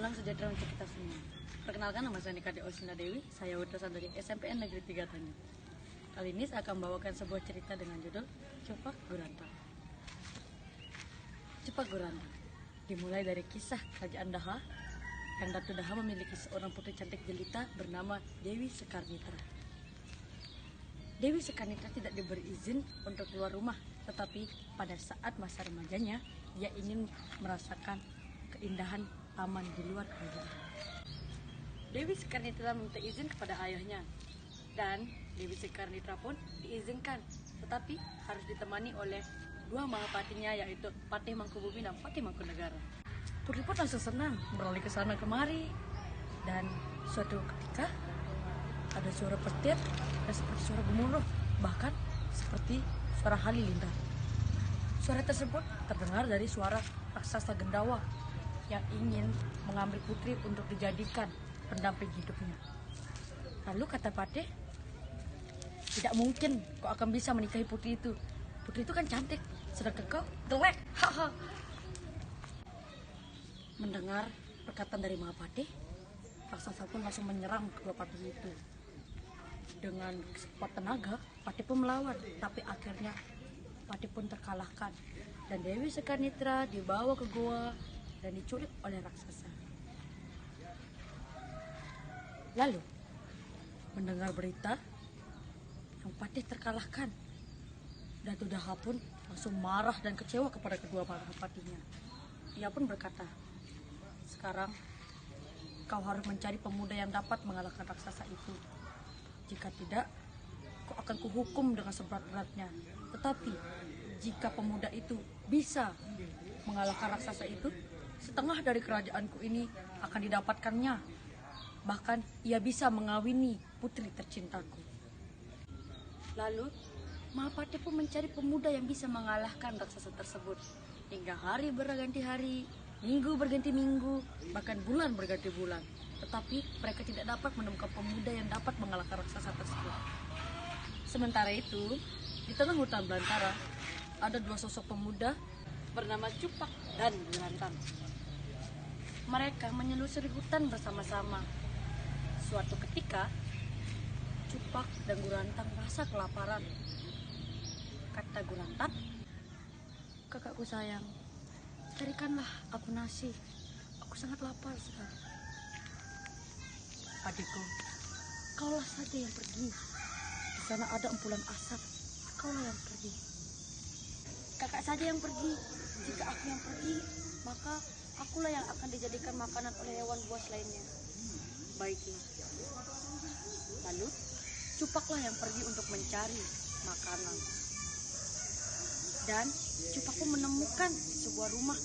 Salam sejahtera untuk kita semua. Perkenalkan, nama saya Nika Deosina Dewi, saya utusan dari SMPN Negeri 3 Tanjung. Kali ini saya akan membawakan sebuah cerita dengan judul Cupak Gurantang. Cupak Gurantang dimulai dari kisah kerajaan Daha, yang Datu Daha memiliki seorang putri cantik jelita bernama Dewi Sekarnitra. Dewi Sekarnitra tidak diberi izin untuk keluar rumah, tetapi pada saat masa remajanya, dia ingin merasakan keindahan taman di luar kerajaan. Dewi Sekarnitra meminta izin kepada ayahnya, dan Dewi Sekarnitra pun diizinkan, tetapi harus ditemani oleh dua mahapatinya, yaitu Patih Mangkubumi dan Patih Mangkunegara. Putri pun langsung senang beralih ke sana kemari, dan suatu ketika ada suara petir dan seperti suara gemuruh, bahkan seperti suara halilintar. Suara tersebut terdengar dari suara raksasa Gendawa yang ingin mengambil putri untuk dijadikan pendamping hidupnya. Lalu kata Patih, tidak mungkin kau akan bisa menikahi putri itu. Putri itu kan cantik, sedangkan kau jelek. Haha. Mendengar perkataan dari Mahapatih, raksasa pun langsung menyerang kedua patih itu. Dengan sekuat tenaga, Patih pun melawan, tapi akhirnya Patih pun terkalahkan, dan Dewi Sekarnitra dibawa ke goa dan diculik oleh raksasa. Lalu mendengar berita yang Patih terkalahkan, Datu Daha pun langsung marah dan kecewa kepada kedua patihnya. Ia pun berkata, sekarang kau harus mencari pemuda yang dapat mengalahkan raksasa itu. Jika tidak, kau akan kuhukum dengan seberat-beratnya. Tetapi jika pemuda itu bisa mengalahkan raksasa itu, setengah dari kerajaanku ini akan didapatkannya. Bahkan ia bisa mengawini putri tercintaku. Lalu Mahapatih pun mencari pemuda yang bisa mengalahkan raksasa tersebut. Hingga hari berganti hari, minggu berganti minggu, bahkan bulan berganti bulan. Tetapi mereka tidak dapat menemukan pemuda yang dapat mengalahkan raksasa tersebut. Sementara itu, di tengah hutan belantara, ada dua sosok pemuda bernama Cupak dan Gurantang. Mereka menyelusuri hutan bersama-sama. Suatu ketika, Cupak dan Gurantang merasa kelaparan. Kata Gurantang, kakakku sayang, carikanlah aku nasi. Aku sangat lapar sekali. Adikku, kaulah saja yang pergi. Di sana ada empulan asap. Kaulah yang pergi. Kakak saja yang pergi. Jika aku yang pergi, maka akulah yang akan dijadikan makanan oleh hewan buas lainnya. Baiklah. Lalu, Cupaklah yang pergi untuk mencari makanan. Dan Cupak pun menemukan sebuah rumah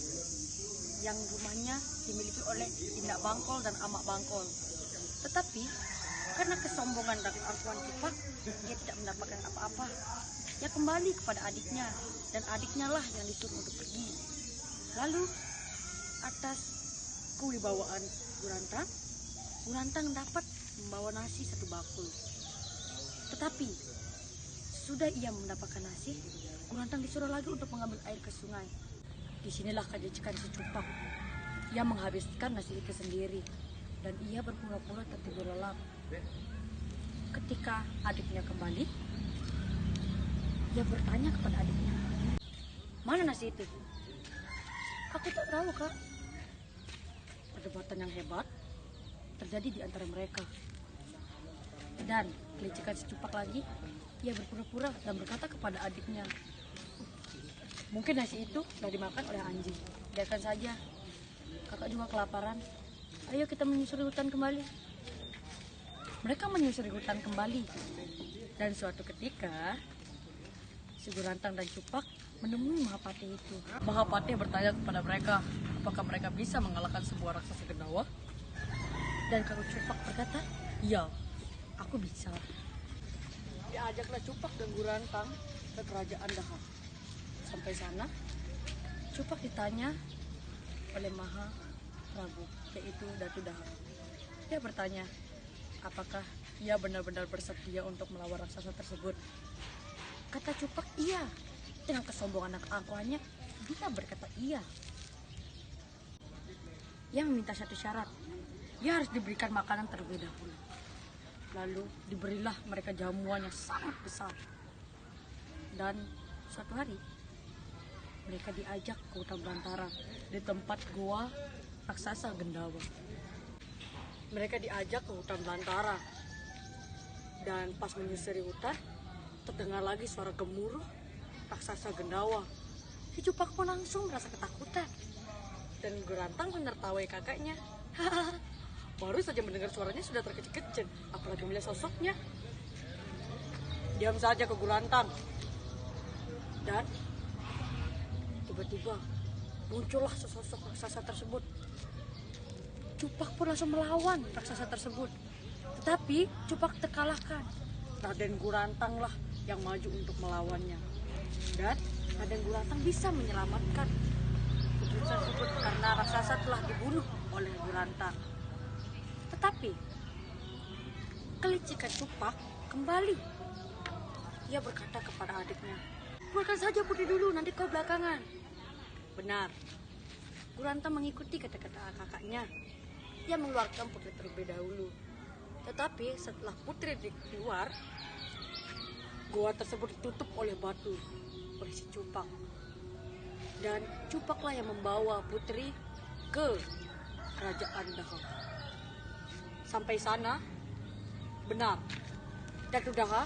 yang rumahnya dimiliki oleh Indak Bangkol dan Amak Bangkol. Tetapi karena kesombongan dan keangkuhan Cupak, dia tidak mendapatkan apa-apa. Dia kembali kepada adiknya, dan adiknya lah yang disuruh untuk pergi. Lalu atas kewibawaan Gurantang dapat membawa nasi satu bakul. Tetapi sudah ia mendapatkan nasi, Gurantang disuruh lagi untuk mengambil air ke sungai. Disinilah kejijikan si Cupak. Ia menghabiskan nasi itu sendiri, dan ia berpura-pura tertidur lelap. Ketika adiknya kembali, ia bertanya kepada adiknya, mana nasi itu? Aku tak tahu, Kak. Perdebatan yang hebat terjadi di antara mereka. Dan kelicikan si Cupak lagi, ia berpura-pura dan berkata kepada adiknya, mungkin nasi itu sudah dimakan oleh anjing. Biarkan saja, kakak juga kelaparan. Ayo kita menyusuri hutan kembali. Mereka menyusuri hutan kembali. Dan suatu ketika, si Gurantang dan Cupak menemui Mahapatih itu. Mahapatih bertanya kepada mereka, apakah mereka bisa mengalahkan sebuah raksasa Gendawa? Dan kalau Cupak berkata, iya, aku bisa. Diajaklah Cupak dan Gurantang ke kerajaan Daha. Sampai sana, Cupak ditanya oleh Maha Prabu, yaitu Datu Daha. Dia bertanya, apakah ia benar-benar bersedia untuk melawan raksasa tersebut? Kata Cupak, iya. Dengan kesombongan dan keangkuhannya, dia berkata iya. ia meminta satu syarat. Ia harus diberikan makanan terlebih dahulu. Lalu diberilah mereka jamuan yang sangat besar. Dan suatu hari mereka diajak ke hutan belantara di tempat goa raksasa Gendawa. Mereka diajak ke hutan belantara. Dan pas menyusuri hutan, terdengar lagi suara gemuruh raksasa Gendawa. Si Cupak pun langsung merasa ketakutan. Dan Gurantang menertawai kakaknya. Baru saja mendengar suaranya sudah terkejut-kejut, apalagi melihat sosoknya. Diam saja ke Gurantang. Dan tiba-tiba muncullah sesosok raksasa tersebut. Cupak pun langsung melawan raksasa tersebut. Tetapi Cupak terkalahkan. Raden Gurantanglah yang maju untuk melawannya. Dan Raden Gurantang bisa menyelamatkan putri tersebut karena raksasa telah dibunuh oleh Gurantang. Tetapi kelicikan Cupak kembali. Ia berkata kepada adiknya, "Keluarkan saja putri dulu, nanti kau belakangan." Benar. Gurantang mengikuti kata-kata kakaknya. Ia mengeluarkan putri terlebih dahulu. Tetapi setelah putri keluar, goa tersebut ditutup oleh batu oleh si Cupak. Dan Cupaklah yang membawa putri ke kerajaan Daha. Sampai sana, benar, Datu Daha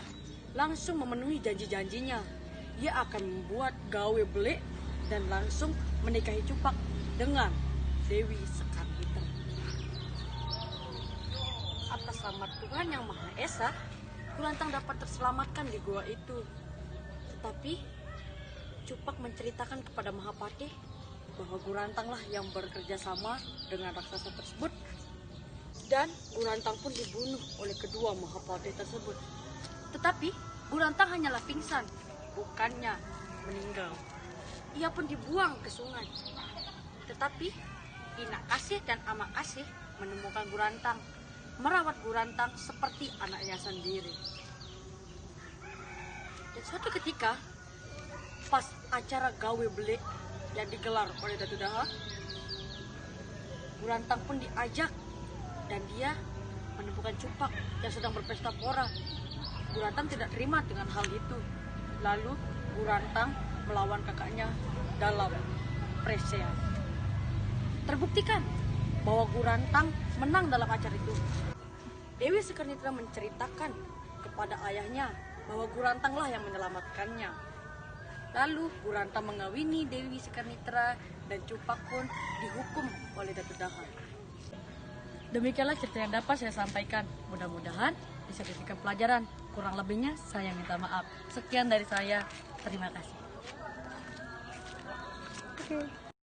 langsung memenuhi janji-janjinya. Ia akan membuat gawe belik dan langsung menikahi Cupak dengan Dewi Sekar Mitra. Atas nama Tuhan Yang Maha Esa, Gurantang dapat terselamatkan di gua itu. Tetapi Cupak menceritakan kepada Mahapati bahwa Gurantanglah yang bekerja sama dengan raksasa tersebut. Dan Gurantang pun dibunuh oleh kedua Mahapati tersebut. Tetapi Gurantang hanyalah pingsan, bukannya meninggal. Ia pun dibuang ke sungai. Tetapi Ina Kasih dan Ama Kasih menemukan Gurantang, merawat Gurantang seperti anaknya sendiri. Dan suatu ketika, pas acara gawe belik yang digelar oleh Datu Daha, Gurantang pun diajak dan dia menemukan Cupak yang sedang berpesta pora. Gurantang tidak terima dengan hal itu. Lalu Gurantang melawan kakaknya dalam presean. Terbuktikan bahwa Gurantang menang dalam acara itu. Dewi Sekar Mitra menceritakan kepada ayahnya bahwa Gurantanglah yang menyelamatkannya. Lalu Gurantang mengawini Dewi Sekar Mitra dan Cupak pun dihukum oleh Datu Daha. Demikianlah cerita yang dapat saya sampaikan. Mudah-mudahan bisa dijadikan pelajaran. Kurang lebihnya saya minta maaf. Sekian dari saya. Terima kasih. Oke.